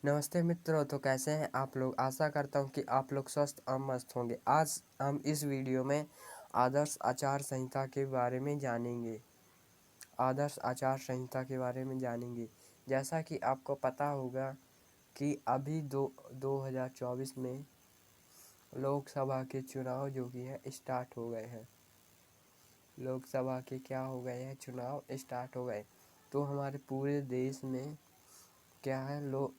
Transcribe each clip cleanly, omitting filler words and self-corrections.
नमस्ते मित्रों। तो कैसे हैं आप लोग। आशा करता हूं कि आप लोग स्वस्थ और मस्त होंगे। आज हम इस वीडियो में आदर्श आचार संहिता के बारे में जानेंगे। आदर्श आचार संहिता के बारे में जानेंगे। जैसा कि आपको पता होगा कि अभी 2024 में लोकसभा के चुनाव जो कि है स्टार्ट हो गए हैं। लोकसभा के क्या हो गए हैं, चुनाव स्टार्ट हो गए। तो हमारे पूरे देश में क्या है,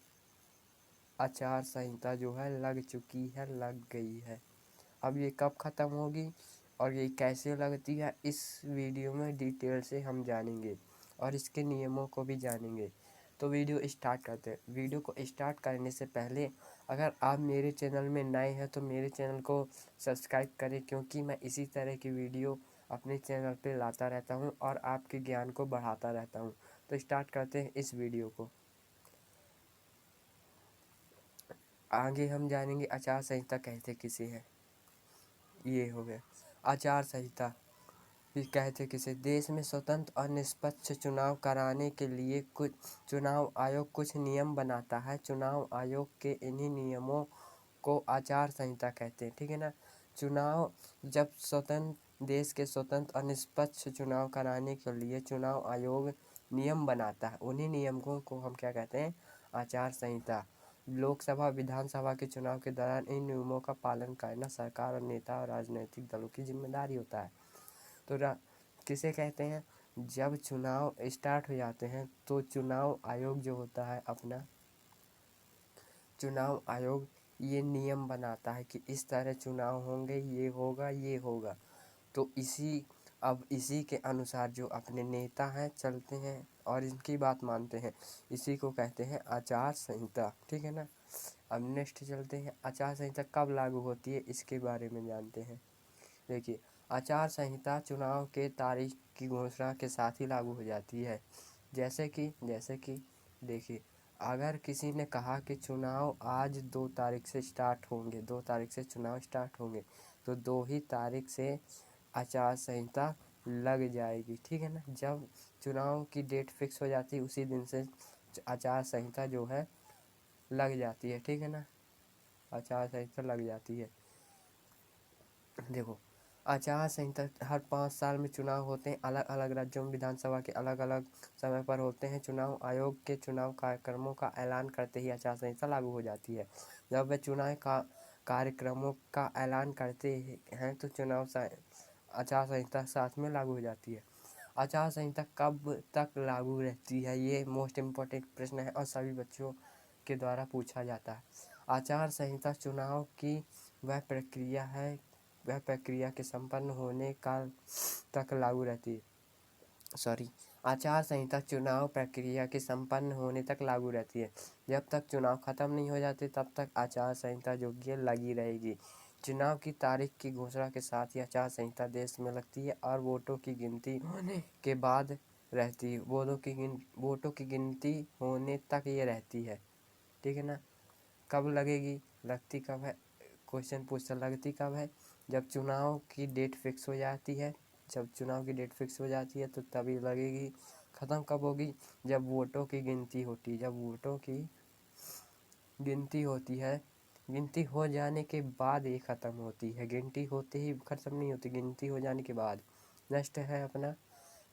आचार संहिता जो है लग चुकी है, लग गई है। अब ये कब ख़त्म होगी और ये कैसे लगती है, इस वीडियो में डिटेल से हम जानेंगे और इसके नियमों को भी जानेंगे। तो वीडियो स्टार्ट करते हैं। वीडियो को स्टार्ट करने से पहले अगर आप मेरे चैनल में नए हैं तो मेरे चैनल को सब्सक्राइब करें, क्योंकि मैं इसी तरह की वीडियो अपने चैनल पे लाता रहता हूँ और आपके ज्ञान को बढ़ाता रहता हूँ। तो स्टार्ट करते हैं इस वीडियो को। आगे हम जानेंगे आचार संहिता कहते किसे हैं। ये हो गया आचार संहिता। भी कहते किसे। देश में स्वतंत्र और निष्पक्ष चुनाव कराने के लिए कुछ चुनाव आयोग कुछ नियम बनाता है। चुनाव आयोग के इन्हीं नियमों को आचार संहिता कहते हैं, ठीक है ना। चुनाव जब देश के स्वतंत्र और निष्पक्ष चुनाव कराने के लिए चुनाव आयोग नियम बनाता है, उन्हीं नियमों को हम क्या कहते हैं, आचार संहिता। लोकसभा विधानसभा के चुनाव के दौरान इन नियमों का पालन करना सरकार और नेता और राजनीतिक दलों की जिम्मेदारी होता है। तो किसे कहते हैं, जब चुनाव स्टार्ट हो जाते हैं तो चुनाव आयोग जो होता है अपना, चुनाव आयोग ये नियम बनाता है कि इस तरह चुनाव होंगे, ये होगा, ये होगा। तो इसी के अनुसार जो अपने नेता हैं चलते हैं और इनकी बात मानते हैं। इसी को कहते हैं आचार संहिता, ठीक है ना। अब नेक्स्ट चलते हैं, आचार संहिता कब लागू होती है इसके बारे में जानते हैं। देखिए, आचार संहिता चुनाव के तारीख की घोषणा के साथ ही लागू हो जाती है। जैसे कि देखिए, अगर किसी ने कहा कि चुनाव आज 2 तारीख से स्टार्ट होंगे, 2 तारीख से चुनाव स्टार्ट होंगे, तो 2 ही तारीख से आचार संहिता लग जाएगी, ठीक है ना। जब चुनाव की डेट फिक्स हो जाती है उसी दिन से आचार संहिता जो है लग जाती है, ठीक है ना। आचार संहिता लग जाती है। देखो, आचार संहिता हर 5 साल में चुनाव होते हैं। अलग अलग राज्यों में विधानसभा के अलग अलग समय पर होते हैं। चुनाव आयोग के चुनाव कार्यक्रमों का ऐलान करते ही आचार संहिता लागू हो जाती है। जब वे चुनाव का कार्यक्रमों का ऐलान करते हैं तो आचार संहिता साथ में लागू हो जाती है। आचार संहिता कब तक लागू रहती है, ये मोस्ट इम्पोर्टेंट प्रश्न है और सभी बच्चों के द्वारा पूछा जाता है। आचार संहिता चुनाव की वह प्रक्रिया के संपन्न होने काल तक लागू रहती है। आचार संहिता चुनाव प्रक्रिया के संपन्न होने तक लागू रहती है। जब तक चुनाव खत्म नहीं हो जाते तब तक आचार संहिता जो कि लगी रहेगी। चुनाव की तारीख की घोषणा के साथ ही आचार संहिता देश में लगती है और वोटों की गिनती होने के बाद रहती है। वोटों की गिनती होने तक ये रहती है, ठीक है ना। कब लगेगी, लगती कब है, क्वेश्चन पूछता लगती कब है, जब चुनाव की डेट फिक्स हो जाती है। जब चुनाव की डेट फिक्स हो जाती है तो तभी लगेगी। ख़त्म कब होगी, जब वोटों की गिनती होती है। जब वोटों की गिनती होती है, गिनती हो जाने के बाद ये ख़त्म होती है। गिनती होते ही ख़त्म नहीं होती, गिनती हो जाने के बाद। नेक्स्ट है अपना,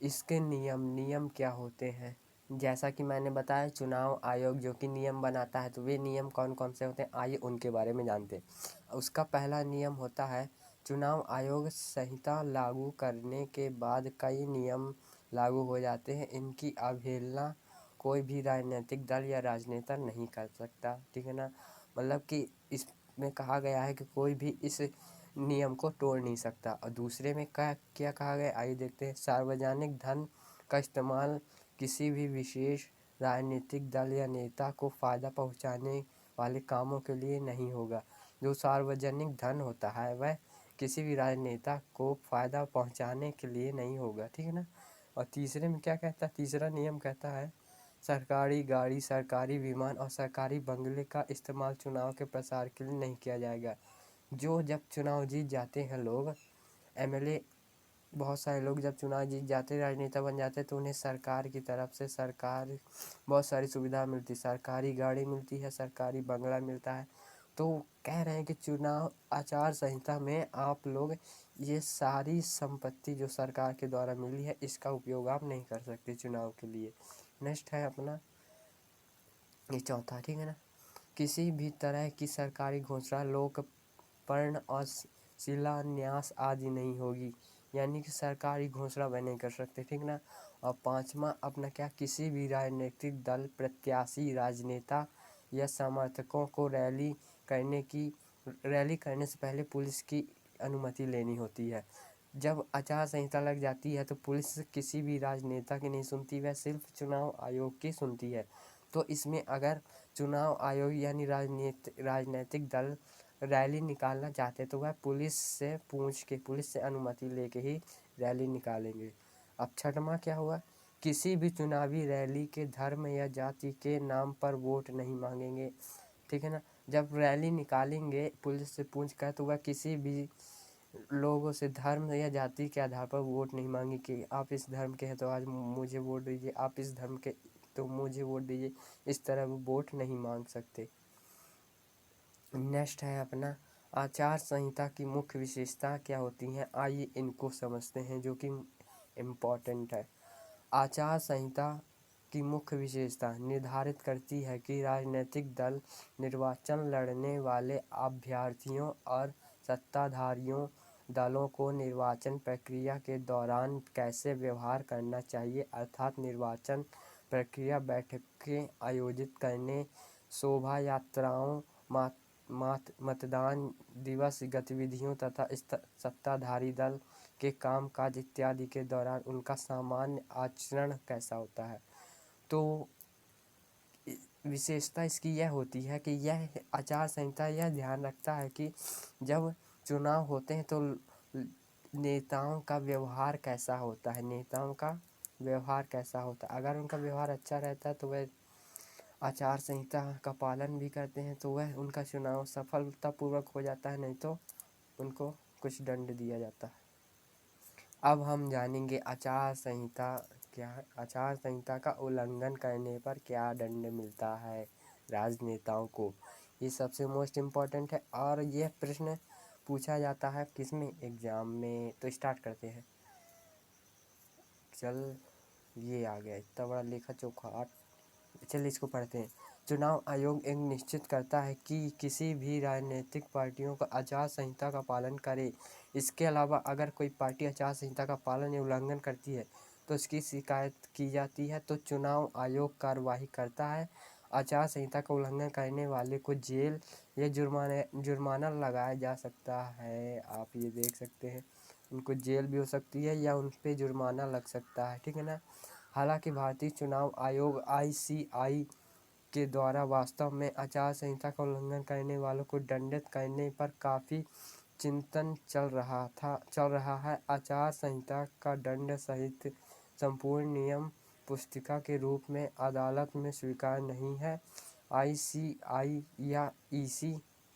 इसके नियम क्या होते हैं। जैसा कि मैंने बताया, चुनाव आयोग जो कि नियम बनाता है, तो वे नियम कौन कौन से होते हैं आइए उनके बारे में जानते हैं। उसका पहला नियम होता है, चुनाव आयोग संहिता लागू करने के बाद कई नियम लागू हो जाते हैं। इनकी अवहेलना कोई भी राजनीतिक दल या राजनेता नहीं कर सकता, ठीक है ना। मतलब कि इसमें कहा गया है कि कोई भी इस नियम को तोड़ नहीं सकता। और दूसरे में क्या कहा गया, आइए देखते हैं। सार्वजनिक धन का इस्तेमाल किसी भी विशेष राजनीतिक दल या नेता को फ़ायदा पहुंचाने वाले कामों के लिए नहीं होगा। जो सार्वजनिक धन होता है वह किसी भी राजनेता को फ़ायदा पहुंचाने के लिए नहीं होगा, ठीक है ना। और तीसरे में क्या कहता है, तीसरा नियम कहता है, सरकारी गाड़ी, सरकारी विमान और सरकारी बंगले का इस्तेमाल चुनाव के प्रसार के लिए नहीं किया जाएगा। जब चुनाव जीत जाते हैं लोग, एमएलए बहुत सारे लोग जब चुनाव जीत जाते, राजनेता बन जाते, तो उन्हें सरकार की तरफ से बहुत सारी सुविधा मिलती, सरकारी गाड़ी मिलती है, सरकारी बंगला मिलता है। तो कह रहे हैं कि चुनाव आचार संहिता में आप लोग ये सारी संपत्ति जो सरकार के द्वारा मिली है, इसका उपयोग आप नहीं कर सकते चुनाव के लिए। नेक्स्ट है अपना ये चौथा, ठीक है ना। किसी भी तरह की सरकारी घोषणा लोकपर्ण और शिलान्यास आदि नहीं होगी, यानी कि सरकारी घोषणा वह नहीं कर सकते, ठीक ना। और पांचवा अपना क्या, किसी भी राजनीतिक दल, प्रत्याशी, राजनेता या समर्थकों को रैली करने से पहले पुलिस की अनुमति लेनी होती है। जब आचार संहिता लग जाती है तो पुलिस किसी भी राजनेता की नहीं सुनती, वह सिर्फ चुनाव आयोग की सुनती है। तो इसमें अगर चुनाव आयोग यानी राजनीतिक दल रैली निकालना चाहते तो वह पुलिस से अनुमति लेके ही रैली निकालेंगे। अब छठवां क्या हुआ, किसी भी चुनावी रैली के धर्म या जाति के नाम पर वोट नहीं मांगेंगे, ठीक है ना। जब रैली निकालेंगे पुलिस से पूछ कर, तो वह किसी भी लोगों से धर्म या जाति के आधार पर वोट नहीं मांगे कि आप इस धर्म के हैं तो आज मुझे वोट दीजिए, आप इस धर्म के तो मुझे वोट दीजिए, इस तरह वो वोट नहीं मांग सकते। नेक्स्ट है अपना आचार संहिता की मुख्य विशेषता क्या होती हैं, आइए इनको समझते हैं, जो कि इम्पोर्टेंट है। आचार संहिता की मुख्य विशेषता निर्धारित करती है कि राजनीतिक दल निर्वाचन लड़ने वाले अभ्यर्थियों और सत्ताधारियों दलों को निर्वाचन प्रक्रिया के दौरान कैसे व्यवहार करना चाहिए, अर्थात निर्वाचन प्रक्रिया बैठकें आयोजित करने, शोभा यात्राओं, मतदान दिवस गतिविधियों तथा सत्ताधारी दल के कामकाज इत्यादि के दौरान उनका सामान्य आचरण कैसा होता है। तो विशेषता इसकी यह होती है कि यह आचार संहिता यह ध्यान रखता है कि जब चुनाव होते हैं तो नेताओं का व्यवहार कैसा होता है, अगर उनका व्यवहार अच्छा रहता है तो वह आचार संहिता का पालन भी करते हैं, तो वह उनका चुनाव सफलतापूर्वक हो जाता है, नहीं तो उनको कुछ दंड दिया जाता है। अब हम जानेंगे आचार संहिता क्या है। आचार संहिता का उल्लंघन करने पर क्या दंड मिलता है राजनेताओं को, ये सबसे मोस्ट इम्पॉर्टेंट है। और यह प्रश्न पूछा जाता है किसमें, एग्जाम में। तो स्टार्ट करते हैं। ये आ गया इतना बड़ा लेखा चौखा, चलिए इसको पढ़ते हैं। चुनाव आयोग एक निश्चित करता है कि किसी भी राजनीतिक पार्टियों का आचार संहिता का पालन करे। इसके अलावा अगर कोई पार्टी आचार संहिता का पालन या उल्लंघन करती है तो इसकी शिकायत की जाती है, तो चुनाव आयोग कार्रवाई करता है। आचार संहिता का उल्लंघन करने वाले को जेल या जुर्माना लगाया जा सकता है। आप ये देख सकते हैं, उनको जेल भी हो सकती है या उन पर जुर्माना लग सकता है, ठीक है ना। हालांकि भारतीय चुनाव आयोग ICI के द्वारा वास्तव में आचार संहिता का उल्लंघन करने वालों को दंडित करने पर काफ़ी चिंतन चल रहा है। आचार संहिता का दंड सहित संपूर्ण नियम पुस्तिका के रूप में अदालत में स्वीकार नहीं है। ICI या EC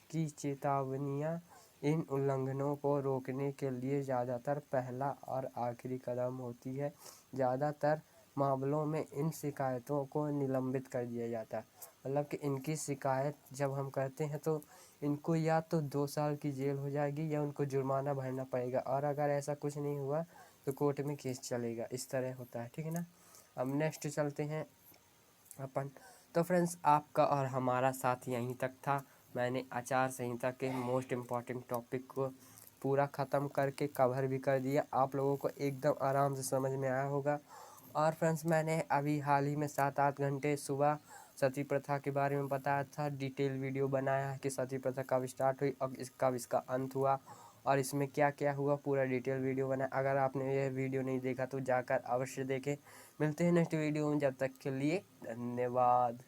की चेतावनियां इन उल्लंघनों को रोकने के लिए ज़्यादातर पहला और आखिरी कदम होती है। ज़्यादातर मामलों में इन शिकायतों को निलंबित कर दिया जाता है, मतलब कि इनकी शिकायत जब हम करते हैं तो इनको या तो 2 साल की जेल हो जाएगी या उनको जुर्माना भरना पड़ेगा, और अगर ऐसा कुछ नहीं हुआ तो कोर्ट में केस चलेगा, इस तरह होता है, ठीक है ना। अब नेक्स्ट चलते हैं अपन। तो फ्रेंड्स, आपका और हमारा साथ यहीं तक था। मैंने आचार संहिता के मोस्ट इम्पॉर्टेंट टॉपिक को पूरा ख़त्म करके कवर भी कर दिया, आप लोगों को एकदम आराम से समझ में आया होगा। और फ्रेंड्स, मैंने अभी हाल ही में 7-8 घंटे सुबह सती प्रथा के बारे में बताया था, डिटेल वीडियो बनाया है कि सती प्रथा कब स्टार्ट हुई और कब इसका अंत हुआ और इसमें क्या क्या हुआ, पूरा डिटेल वीडियो बना। अगर आपने यह वीडियो नहीं देखा तो जाकर अवश्य देखें। मिलते हैं नेक्स्ट वीडियो में, जब तक के लिए धन्यवाद।